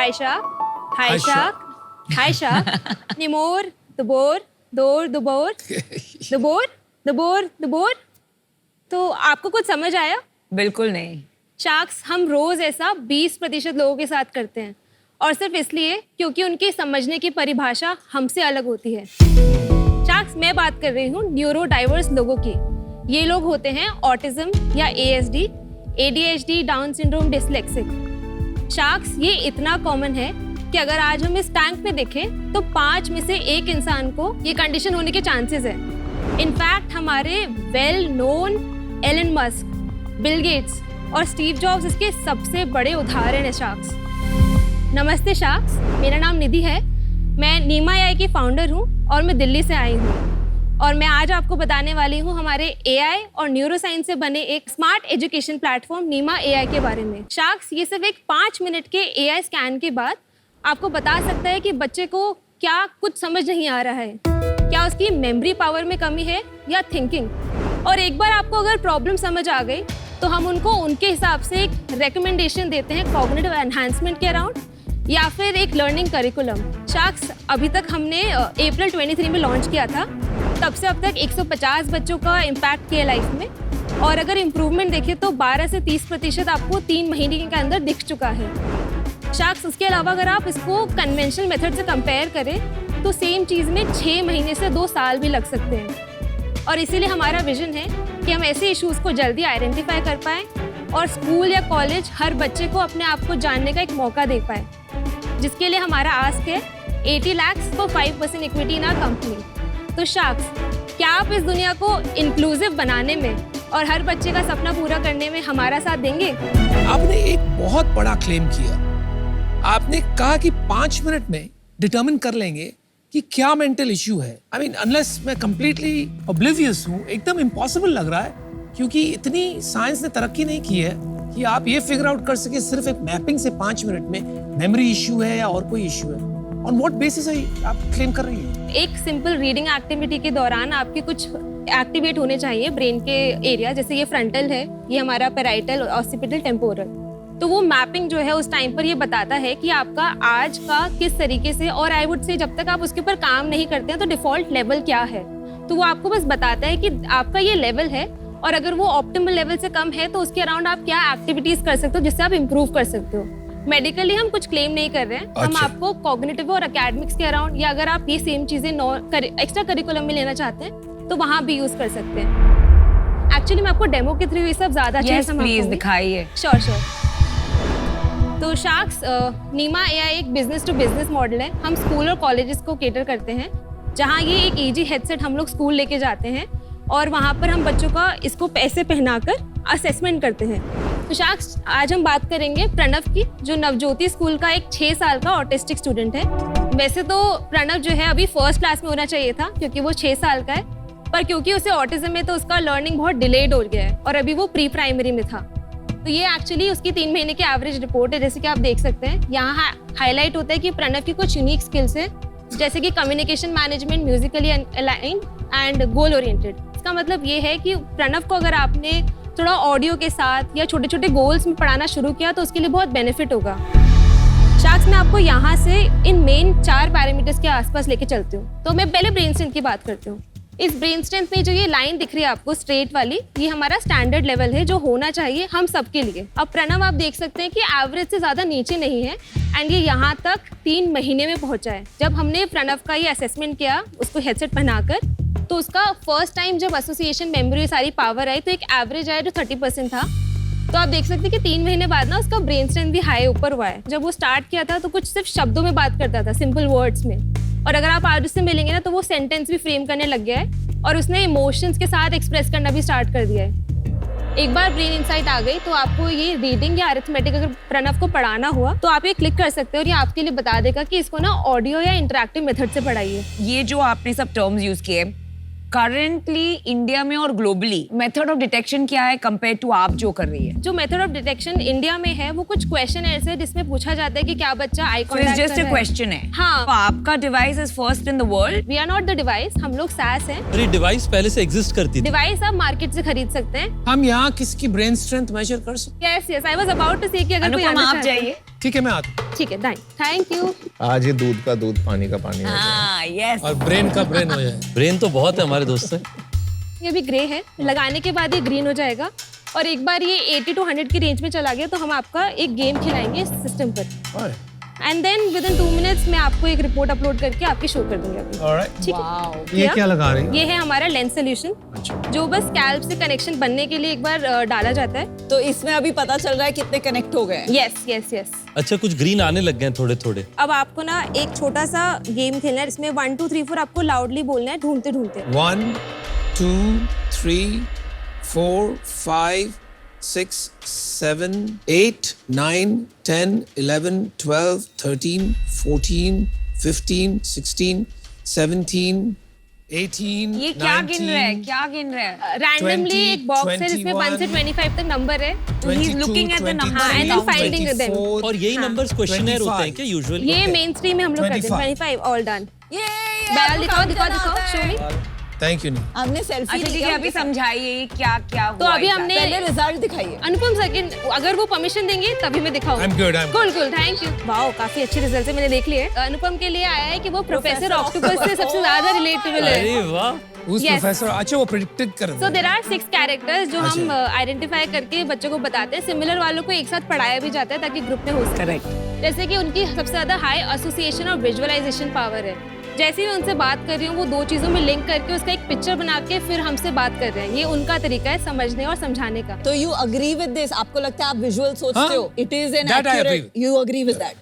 Hi Shark. Hi Shark. Hi Shark. Nimor, the boar, the boar. The boar. तो आपको कुछ समझ आया? बिल्कुल नहीं। शार्क्स हम रोज ऐसा 20% लोगों के साथ करते हैं और सिर्फ इसलिए क्योंकि उनकी समझने की परिभाषा हमसे अलग होती है। शार्क्स मैं बात कर रही हूँ न्यूरो डाइवर्स लोगों की। ये लोग होते हैं ऑटिज्म या ASD, ADHD, down syndrome, dyslexic. Sharks ये इतना कॉमन है कि अगर आज हम इस टैंक में देखें तो 5 में से 1 इंसान को ये कंडीशन होने के चांसेस है। इनफैक्ट हमारे well known Elon Musk, Bill Gates और स्टीव जॉब्स इसके सबसे बड़े उदाहरण हैं शार्क्स। नमस्ते शार्क्स, मेरा नाम निधि है। मैं नीमा AI की फाउंडर हूँ और मैं दिल्ली से आई हूँ और मैं आज आपको बताने वाली हूँ हमारे AI और न्यूरोसाइंस से बने एक स्मार्ट एजुकेशन प्लेटफॉर्म नीमा AI के बारे में। शार्क्स ये सिर्फ एक 5 मिनट के AI स्कैन के बाद आपको बता सकता है कि बच्चे को क्या कुछ समझ नहीं आ रहा है, क्या उसकी मेमोरी पावर में कमी है या थिंकिंग। और एक बार आपको अगर प्रॉब्लम समझ आ गई तो हम उनको उनके हिसाब से एक रिकमेंडेशन देते हैं कॉग्निटिव एनहांसमेंट के अराउंड या फिर एक लर्निंग करिकुलम। शार्क्स अभी तक हमने अप्रैल 23 में लॉन्च किया था। तब से अब तक 150 बच्चों का इम्पैक्ट किया लाइफ में और अगर इम्प्रूवमेंट देखें तो 12 से 30% आपको 3 महीने के अंदर दिख चुका है। शार्क्स उसके अलावा अगर आप इसको कन्वेंशनल मेथड से कंपेयर करें तो सेम चीज़ में 6 महीने से 2 साल भी लग सकते हैं। और इसीलिए हमारा विजन है कि हम ऐसे इश्यूज़ को जल्दी आइडेंटिफाई कर पाएँ और स्कूल या कॉलेज हर बच्चे को अपने आप को जानने का एक मौका दे पाए, जिसके लिए हमारा आस्क है 80 lakh for 5% equity in our company. तो शार्क्स, क्या आप इस दुनिया को इंक्लूसिव बनाने में और हर बच्चे का सपना पूरा करने में हमारा साथ देंगे? आपने एक बहुत बड़ा क्लेम किया। आपने कहा कि 5 मिनट में डिटरमिन कर लेंगे कि क्या मेंटल इश्यू है। आई मीन अनलेस मैं कंप्लीटली ऑब्लिवियस हूँ, एकदम इम्पॉसिबल लग रहा है क्योंकि इतनी साइंस ने तरक्की नहीं की है कि आप ये फिगर आउट कर सके सिर्फ एक मैपिंग से 5 मिनट में मेमोरी इश्यू है या और कोई इश्यू है। ऑन व्हाट बेसिस आप क्लेम कर रही हैं? एक सिंपल रीडिंग एक्टिविटी के दौरान आपके कुछ एक्टिवेट होने चाहिए ब्रेन के एरिया, जैसे ये फ्रंटल है, ये हमारा पैराइटल, ऑसिपिटल, टेम्पोरल। तो वो मैपिंग जो है उस टाइम पर ये बताता है कि आपका आज का किस तरीके से, और आई वुड से जब तक आप उसके ऊपर काम नहीं करते हैं तो डिफॉल्ट लेवल क्या है। तो वो आपको बस बताता है कि आपका ये लेवल है और अगर वो ऑप्टिमल लेवल से कम है तो उसके अराउंड आप क्या एक्टिविटीज कर सकते हो जिससे आप इम्प्रूव कर सकते हो। मेडिकली हम कुछ क्लेम नहीं कर रहे हैं। हम आपको कॉग्निटिव और एकेडमिक्स के अराउंड या अगर आप ये सेम चीजें एक्स्ट्रा करिकुलम में लेना चाहते हैं तो वहाँ भी यूज कर सकते हैं। एक्चुअली मैं आपको डेमो के थ्रू ये सब ज्यादा अच्छे से प्लीज दिखाइए। श्योर। तो शार्क्स नीमा AI एक बिजनेस टू बिजनेस मॉडल है। हम स्कूल और कॉलेजेस को केटर करते हैं, जहाँ ये एक ईजी हेडसेट हम लोग स्कूल लेके जाते हैं और वहाँ पर हम बच्चों का इसको पैसे पहनाकर असेसमेंट करते हैं। तो शार्क्स आज हम बात करेंगे प्रणव की, जो नवज्योति स्कूल का एक 6 साल का ऑटिस्टिक स्टूडेंट है। वैसे तो प्रणव जो है अभी 1st क्लास में होना चाहिए था क्योंकि वो 6 साल का है, पर क्योंकि उसे ऑटिज्म है तो उसका लर्निंग बहुत डिलेड हो गया है और अभी वो प्री प्राइमरी में था। तो ये एक्चुअली उसकी 3 महीने की एवरेज रिपोर्ट है, जैसे कि आप देख सकते हैं। यहाँ हाईलाइट होता है कि प्रणव की कुछ यूनिक स्किल्स है, जैसे कि communication management, Musically aligned and goal oriented. इसका मतलब ये है कि प्रणव को अगर आपने थोड़ा ऑडियो के साथ या छोटे छोटे गोल्स में पढ़ाना शुरू किया तो उसके लिए बहुत बेनिफिट होगा। शार्क्स, मैं आपको यहाँ से इन मेन 4 पैरामीटर्स के आसपास लेके चलती हूँ। तो मैं पहले ब्रेन स्ट्रेंथ की बात करती हूँ। इस ब्रेन स्ट्रेंथ में जो ये लाइन दिख रही है आपको स्ट्रेट वाली, ये हमारा स्टैंडर्ड लेवल है जो होना चाहिए हम सबके लिए। अब प्रणव आप देख सकते हैं कि एवरेज से ज़्यादा नीचे नहीं है एंड ये यहाँ तक 3 महीने में पहुँचा है। जब हमने प्रणव का ये असेसमेंट किया उसको हेडसेट पहनाकर, तो उसका फर्स्ट टाइम जब एसोसिएशन मेमोरी सारी पावर आई तो एक एवरेज आया जो 30% था। तो आप देख सकते हैं कि 3 महीने बाद ना उसका ब्रेन स्ट्रेंथ भी हाई ऊपर हुआ है। जब वो स्टार्ट किया था तो कुछ सिर्फ शब्दों में बात करता था, सिंपल वर्ड्स में, और अगर आप आज उससे मिलेंगे ना तो वो सेंटेंस भी फ्रेम करने लग गया है और उसने इमोशंस के साथ एक्सप्रेस करना भी स्टार्ट कर दिया है। एक बार ब्रेन इंसाइट आ गई तो आपको ये रीडिंग या अरिथमेटिक अगर प्रणव को पढ़ाना हुआ तो आप ये क्लिक कर सकते हो और ये आपके लिए बता देगा कि इसको ना ऑडियो या इंटरैक्टिव मेथड से पढ़ाइए। ये जो आपने सब टर्म्स यूज किए, करंटली इंडिया में और ग्लोबली मेथड ऑफ डिटेक्शन क्या है कंपेयर टू आप जो कर रही है? जो मेथड ऑफ डिटेक्शन इंडिया में है वो कुछ क्वेश्चन ऐसे है जिसमें पूछा जाता है कि क्या बच्चा eye contact just a question है। हाँ, तो आपका device is first in the world. We are not the device, हम लोग SaaS हैं। अरे डिवाइस पहले से एग्जिस्ट करती थी। डिवाइस आप मार्केट से खरीद सकते हैं। हम यहाँ किसकी ब्रेन स्ट्रेंथ मेजर कर सकते yes, I was about to say कि अगर कोई अनुपम आना आप चाहता है। जाइए। ठीक है, मैं आता हूँ। ठीक है, डाइन, थैंक यू। आज ये दूध का दूध, पानी का पानी हो जाए। हाँ, yes. और ब्रेन का ब्रेन हो जाए। ब्रेन तो बहुत है हमारे दोस्त से। ये अभी ग्रे है, लगाने के बाद ये ग्रीन हो जाएगा और एक बार ये 80 to 100 की रेंज में चला गया तो हम आपका एक गेम खिलाएंगे इस सिस्टम पर and then within 2 minutes मैं आपको एक रिपोर्ट अपलोड करके आपकी शो कर दूंगी अभी। ऑलराइट। ठीक है, ये क्या लगा रही है? ये है हमारा लेंस सोल्यूशन जो बस स्कैल्प से कनेक्शन बनने के लिए एक बार डाला जाता है। तो इसमें अभी पता चल रहा है कितने कनेक्ट हो गए। Yes yes yes. अच्छा, कुछ ग्रीन आने लग गए हैं थोड़े थोड़े। अब आपको ना एक छोटा सा गेम खेलना है, इसमें 1 2 3 4 आपको लाउडली बोलना है ढूंढते ढूंढते। 1 2 3 4 5 6 7 8 9 10 11 12 13 14 15 16 17 18 ये क्या गिन रहे हैं? क्या गिन रहे हैं? रैंडमली 20, एक बॉक्स है जिसमें 1 से 25 तक नंबर है। He is looking at the number and then finding them. और यही नंबर्स क्वेश्चनर होते हैं क्या यूजुअली? ये मेन स्ट्रीम में हम लोग करते हैं। 25 ऑल डन। ये बैल दिखाओ शो मी। Thank you. हमने सेल्फी अच्छा ठीक है, अभी समझाइए क्या क्या हुआ। तो अभी हमने पहले रिजल्ट दिखाइए। अनुपम सेकंड अगर वो परमिशन देंगे तभी मैं दिखाऊंगी। I'm good, I'm cool thank you. Wow, काफी अच्छे रिजल्ट है, मैंने देख लिए। अनुपम के लिए आया है कि वो प्रोफेसर ऑक्टोपस से सबसे ज्यादा रिलेटेबल है। अरे वाह। Who's Yes. professor? अच्छा, वो प्रेडिक्टेड कर रहे So there are 6 कैरेक्टर्स जो हम आइडेंटिफाई करके बच्चों को बताते हैं। सिमिलर वालों को एक साथ पढ़ाया भी जाता है ताकि ग्रुप में हो सके। करेक्ट। जैसे कि उनकी सबसे ज्यादा हाई एसोसिएशन और विजुअलाइजेशन पावर है। जैसे ही मैं उनसे बात कर रही हूँ वो 2 चीजों में लिंक करके उसका एक पिक्चर बना के फिर हमसे बात कर रहे हैं। ये उनका तरीका है समझने और समझाने का। तो यू अग्री विद दिस? आपको लगता है आप विजुअल सोचते हो? It is an That I accurate, agree. You agree with that?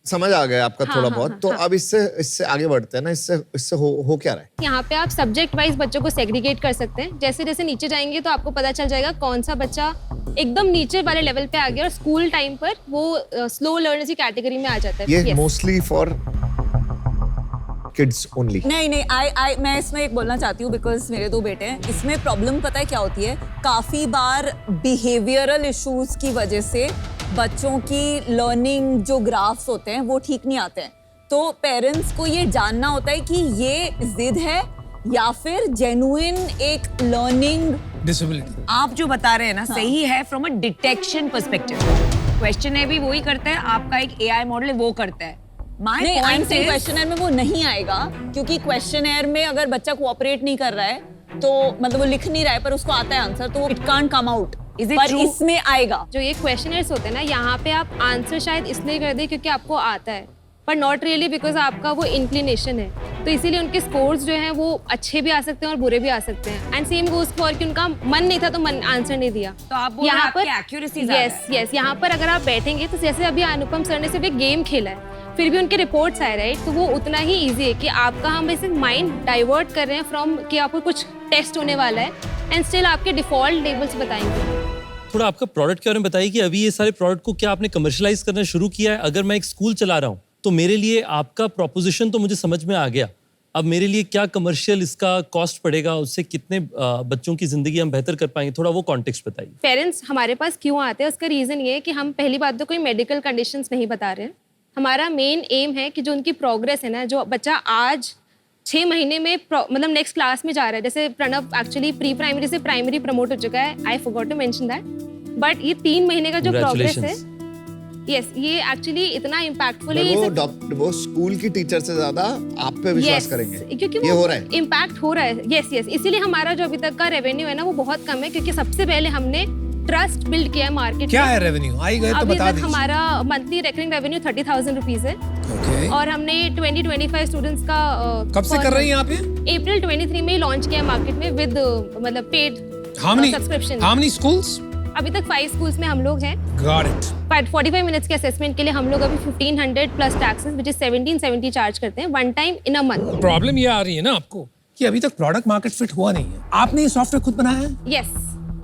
समझ आ गया आपका हाँ, थोड़ा हाँ, बहुत। हाँ, तो हाँ। अब इससे आगे बढ़ते हैं ना। इससे हो क्या रहा है? यहाँ पे आप सब्जेक्ट वाइज बच्चों को सेग्रीगेट कर सकते हैं। जैसे जैसे नीचे जाएंगे तो आपको पता चल जाएगा कौन सा बच्चा एकदम नीचे वाले लेवल पे आ गया और स्कूल टाइम पर वो स्लो लर्नर्स की कैटेगरी में आ जाता है। ये Yes. Mostly for kids only. नहीं आई मैं इसमें एक बोलना चाहती हूँ बिकॉज मेरे 2 बेटे हैं। इसमें प्रॉब्लम पता है क्या होती है? काफी बार बिहेवियरल इश्यूज की वजह से बच्चों की लर्निंग जो ग्राफ्स होते हैं वो ठीक नहीं आते हैं। तो पेरेंट्स को ये जानना होता है कि ये जिद है या फिर जेन्युइन एक लर्निंग। डिसेबिलिटी। आप जो बता रहे हैं ना सही है from a detection perspective. Question भी वही करता है, आपका एक एआई मॉडल वो करता है। नहीं, क्वेश्चनर में वो नहीं आएगा क्योंकि क्वेश्चनर में अगर बच्चा कोऑपरेट नहीं कर रहा है तो मतलब वो लिख नहीं रहा है पर उसको आता है आंसर तो इट कांट कम आउट। पर इसमें आएगा। जो ये क्वेश्चनर्स होते हैं ना, यहाँ पे आप आंसर शायद इसलिए कर दे क्योंकि आपको आता है पर नॉट रियली बिकॉज आपका वो इंक्लिनेशन है। तो इसीलिए उनके स्कोर्स जो हैं वो अच्छे भी आ सकते हैं और बुरे भी आ सकते हैं। एंड सेम गोज फॉर कि उनका मन नहीं था तो मन आंसर नहीं दिया। तो आप बोल रहे हैं आपकी accuracy ज़्यादा है। यस यहाँ पर अगर आप बैठेंगे तो जैसे अभी अनुपम सर ने सिर्फ एक गेम खेला है फिर भी उनके रिपोर्ट्स आए राइट, तो वो उतना ही ईजी है कि आपका हम ऐसे माइंड डाइवर्ट कर रहे हैं फ्रॉम कि आपको कुछ टेस्ट होने वाला है एंड स्टिल आपके डिफॉल्ट लेवल्स बताएंगे। थोड़ा आपका प्रोडक्ट के बारे में बताइए कि अभी ये सारे प्रोडक्ट को क्या आपने कमर्शलाइज करना शुरू किया है? अगर मैं एक स्कूल चला रहा हूँ तो मेरे लिए आपका प्रोपोजिशन तो मुझे समझ में आ गया। अब मेरे लिए क्या कमर्शियल इसका कॉस्ट पड़ेगा, उससे कितने बच्चों की जिंदगी हम बेहतर कर पाएंगे, थोड़ा वो कॉन्टेक्स्ट बताइए। पेरेंट्स हमारे पास क्यों आते हैं उसका रीज़न ये है कि हम पहली बात तो कोई मेडिकल कंडीशंस नहीं बता रहे हैं। हमारा मेन एम है कि जो उनकी प्रोग्रेस है ना, जो बच्चा आज 6 महीने में मतलब नेक्स्ट क्लास में जा रहा है, जैसे प्रणव एक्चुअली प्री प्राइमरी से प्राइमरी प्रमोट हो चुका है, I forgot to mention that, but ये 3 महीने का जो प्रोग्रेस है यस ये एक्चुअली इतना इम्पैक्टफुल है। वो स्कूल की टीचर से ज्यादा आप पे विश्वास करेंगे क्योंकि ये हो रहा है, इम्पैक्ट हो रहा है। यस इसीलिए हमारा जो अभी तक का रेवेन्यू है ना वो बहुत कम है क्योंकि सबसे पहले हमने ट्रस्ट बिल्ड किया है मार्केट। क्या है रेवेन्यू? आई गए तो अभी बता तक दीजिए। हमारा मंथली रेकरिंग रेवेन्यू 30,000 रुपीज है। ओके। और हमने 2025 स्टूडेंट्स का कब से कर रही हैं आप ये? अप्रैल 23 में ही लॉन्च किया मार्केट में विद मतलब paid subscription. How many schools? अभी तक 5 स्कूल्स में हम लोग हैं। Got it. 45 मिनट्स के असेसमेंट के लिए हम लोग अभी 1500 plus taxes which is 1770 charge करते हैं one time in a month. Problem ये आ रही है ना आपको कि अभी तक प्रोडक्ट मार्केट फिट हुआ नहीं है। आपने ये सॉफ्टवेयर खुद बनाया है? यस।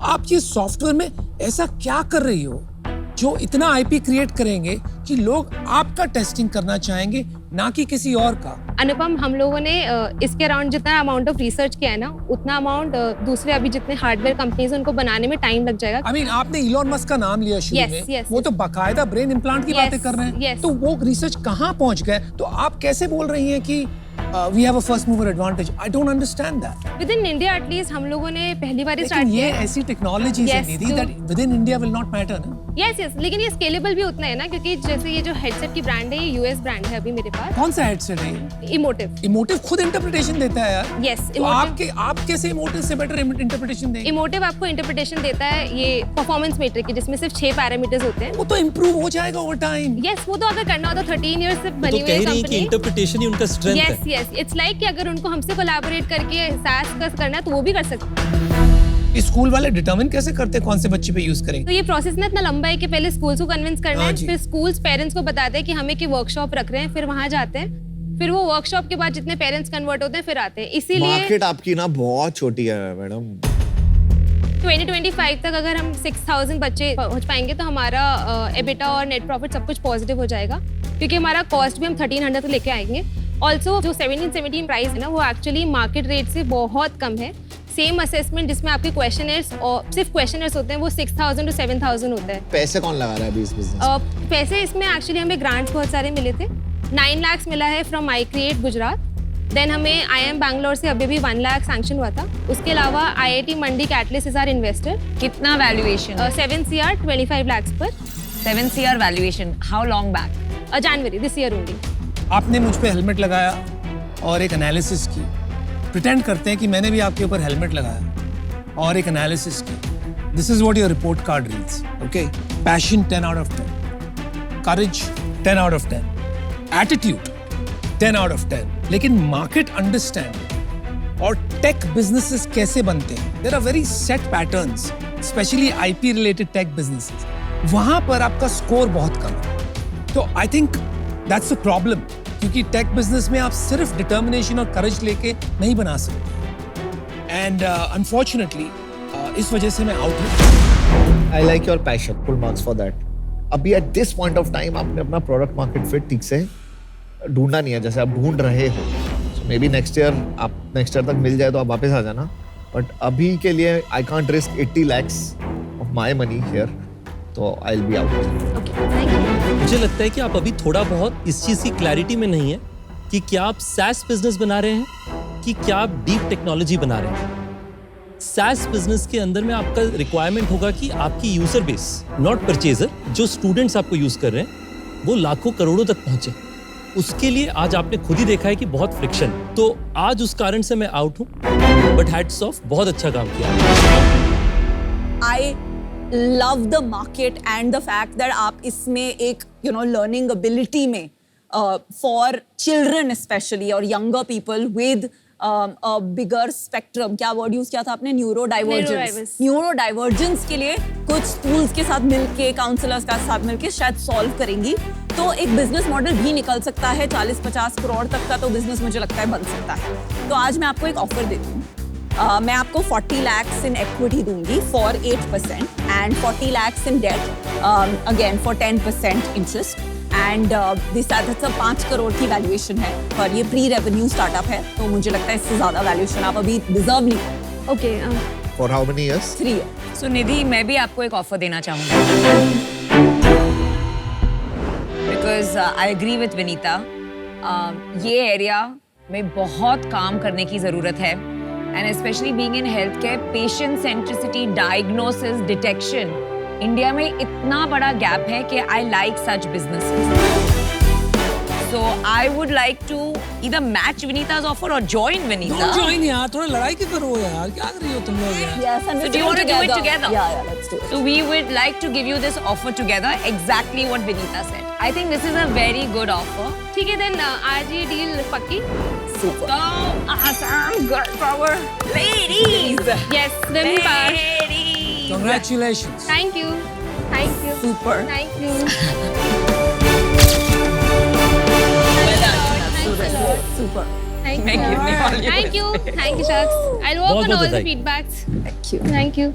आप ये सॉफ्टवेयर में ऐसा क्या कर रही हो जो इतना आईपी क्रिएट करेंगे कि लोग आपका टेस्टिंग करना चाहेंगे ना कि किसी और का? अनुपम, हम लोगों ने इसके अराउंड जितना अमाउंट ऑफ रिसर्च किया है ना उतना अमाउंट दूसरे अभी जितने हार्डवेयर कंपनीज उनको बनाने में टाइम लग जाएगा। I mean, आपने इलॉन मस्क का नाम लिया शुरू में। yes, वो तो बाकायदा ब्रेन इम्प्लांट की बातें कर रहे हैं। yes. तो वो रिसर्च कहाँ पहुंच गए? तो आप कैसे बोल रही हैं कि we have a first mover advantage. I don't understand that. With in India at least हम लोगों ने पहली बार लेकिन स्टार्ट ये किया है. ऐसी टेक्नोलॉजी है Yes, निधि जो- that within India will not matter ना. यस यस, लेकिन ये स्केलेबल भी उतना है ना, क्योंकि जैसे ये जो हेडसेट की ब्रांड है, ये यूएस ब्रांड है अभी मेरे पास. कौन सा हेडसेट है ये? इमोटिव. इमोटिव खुद इंटरप्रिटेशन देता है यार. Yes, तो आप कैसे इमोटिव से बेटर इंटरप्रिटेशन देंगे? इमोटिव आपको इंटरप्रिटेशन देता है ये परफॉर्मेंस मैट्रिक की, जिसमें सिर्फ 6 पैरामीटर्स होते हैं. वो तो इम्प्रूव हो जाएगा ओवर टाइम. यस, वो तो अगर करना हो तो 13 इयर्स से तो बनी हुई कह है रही है कि कंपनी. इंटरप्रिटेशन ही उनका स्ट्रेंथ है. यस यस, इट्स लाइक कि अगर उनको हमसे कोलैबोरेट करके SaaS का करना है तो वो भी कर सकते हैं. स्कूल वाले डिटरमिन कैसे करते हैं कौन से बच्चे पे यूज करेंगे? तो ये प्रोसेस ना इतना लंबा है कि पहले स्कूल्स को कन्विंस करना हाँ है, जी। फिर स्कूल्स पेरेंट्स को बताते हैं कि हमें की वर्कशॉप रख रहे हैं, फिर वहां जाते हैं, फिर वो वर्कशॉप के बाद जितने पेरेंट्स कन्वर्ट होते हैं फिर आते हैं. इसीलिए मार्केट आपकी ना बहुत छोटी है मैडम. 2025 तक अगर हम 6000 बच्चे पहुंच पाएंगे तो हमारा एबिटा और नेट प्रॉफिट सब कुछ पॉजिटिव हो जाएगा, क्योंकि हमारा कॉस्ट भी हम 1300 तक लेके आएंगे. ऑल्सो जो 17 प्राइस है ना, वो एक्चुअली मार्केट रेट से बहुत कम है. सेम असेसमेंट जिसमें आपके क्वेश्चनर्स और सिर्फ क्वेश्चनर्स होते हैं, वो 6000 to 7000 होता है. पैसे कौन लगा रहा है अभी इस बिजनेस? पैसे इसमें एक्चुअली हमें ग्रांट्स बहुत सारे मिले थे. 9 लाख मिला है from my create Gujarat. Then हमें IIM बैंगलोर से अभी भी 1 लाख सैंक्शन हुआ था. उसके अलावा IIT Mandi catalyst is our investor. कितना वैल्यूएशन? 7 CR 25 lakhs पर. 7 CR valuation. How long back? January this year only. आपने मुझ पे हेलमेट लगाया और एक एनालिसिस की. प्रिटेंड करते हैं कि मैंने भी आपके ऊपर हेलमेट लगाया और एक एनालिसिस की. This is what your report card reads. Okay, passion 10 out of 10, courage 10 out of 10, attitude 10 out of 10. लेकिन मार्केट अंडरस्टैंडिंग और टेक बिजनेसेस कैसे बनते हैं, there are very set patterns, specially IP related tech businesses. वहां पर आपका score बहुत कम है. तो I think that's the problem, क्योंकि टेक बिजनेस में आप सिर्फ डिटर्मिनेशन और करेज लेके नहीं बना सकते. एंड अनफॉर्चुनेटली इस वजह से मैं आउट हूँ. I like your passion, full marks for that. अभी at this point of time आपने अपना प्रोडक्ट मार्केट फिट ठीक से ढूंढना नहीं है जैसे आप ढूंढ रहे हो. सो मे बी नेक्स्ट ईयर तक मिल जाए तो आप वापस आ जाना. बट अभी के लिए I can't risk 80 lakhs of my money here, तो I will be out. Okay, thank you. मुझे लगता है कि आप अभी थोड़ा बहुत इस चीज की क्लैरिटी में नहीं है कि क्या आप SaaS बिजनेस बना रहे हैं कि क्या आप डीप टेक्नोलॉजी बना रहे हैं. SaaS बिजनेस के अंदर में आपका रिक्वायरमेंट होगा कि आपकी यूजर बेस, नॉट परचेजर, जो स्टूडेंट्स आपको यूज कर रहे हैं वो लाखों करोड़ों तक पहुंचे. उसके लिए आज आपने खुद ही देखा है कि बहुत फ्रिक्शन. तो आज उस कारण से मैं आउट हूं, बट हैट्स ऑफ, बहुत अच्छा काम किया. I love the market and the fact that आप इसमें एक learning ability में for children especially और younger people with a bigger spectrum, क्या word use किया था आपने? Neurodiverse. न्यूरोडाइवर्जेंस के लिए कुछ स्कूल्स के साथ मिलके, काउंसलर्स के साथ मिलके शायद सॉल्व करेंगी. तो एक बिजनेस मॉडल भी निकल सकता है. 40-50 करोड़ तक का तो बिजनेस मुझे लगता है बन सकता है. तो आज मैं आपको एक ऑफर देती हूँ. मैं आपको 40 lakhs in equity दूंगी for 8% and 40 lakhs in debt again for 10% interest. And this that's a 5 crore की वैल्यूएशन है, पर ये प्री रेवेन्यू स्टार्टअप है, तो मुझे लगता है इससे ज्यादा वैल्यूएशन आप अभी डिजर्व नहीं करते. Okay, for how many years? 3 years. So Nidhi, मैं भी आपको एक ऑफर देना चाहूँगी, because I agree with Vinita. ये एरिया में बहुत काम करने की ज़रूरत है, and specially being in health care, patient centricity, diagnosis, detection, India में इतना बड़ा गैप है कि I like such businesses. So I would like to either match Vinita's offer or join Vinita. Don't join यार, थोड़ा लड़ाई क्यों करो यार, क्या कर रही हो तुम लोग यार? Yes, and So we're do you want to do it together? Yeah, let's do it. So we would like to give you this offer together, exactly what Vinita said. I think this is a very good offer. ठीक है. Then आज ये deal पक्की. Super. So awesome, girl power, ladies. Yes, women power. Ladies. Congratulations. Thank you. Thank you. Super. Thank you. Super. Thank मैं you. गिरने वाली हूँ. Thank you. Thank you, Shaks. I'll work बहुत on all the बधाई. feedbacks. Thank you. Thank you.